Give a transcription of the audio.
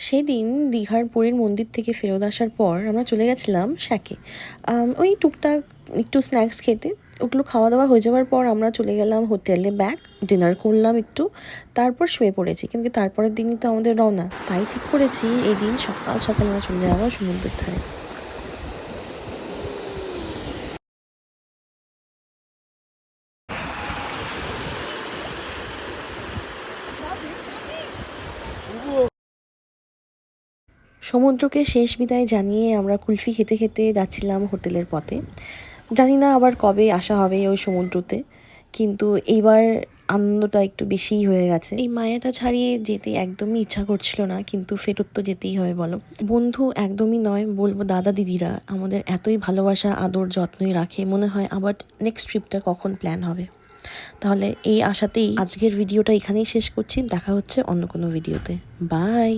সেদিন দীঘার পুরীর মন্দির থেকে ফেরত আসার পর আমরা চলে গেছিলাম শ্যাকে। ওই টুকটাক একটু স্ন্যাক্স খেতে। ওগুলো খাওয়া দাওয়া হয়ে যাওয়ার পর আমরা চলে গেলাম হোটেলে, ডিনার করলাম একটু, তারপর শুয়ে পড়েছি। কিন্তু তারপরের দিনই তো আমাদের রওনা, তাই ঠিক করেছি এই দিন সকাল সকাল আমরা চলে যাবো সমুদ্রের ধারে। সমুদ্রকে শেষ বিদায় জানিয়ে আমরা কুলফি খেতে খেতে যাচ্ছিলাম হোটেলের পথে। জানি না আবার কবে আসা হবে ওই সমুদ্রতে, কিন্তু এইবার আনন্দটা একটু বেশিই হয়ে গেছে। এই মায়াটা ছাড়িয়ে যেতে একদমই ইচ্ছা করছিল না, কিন্তু ফেরত তো যেতেই হবে বলো। বন্ধু একদমই নয়, বলবো দাদা দিদিরা আমাদের এতই ভালোবাসা, আদর, যত্নই রাখে, মনে হয় আবার নেক্সট ট্রিপটা কখন প্ল্যান হবে। তাহলে এই আশাতেই আজকের ভিডিওটা এখানেই শেষ করছি। দেখা হচ্ছে অন্য কোনো ভিডিওতে। বাই।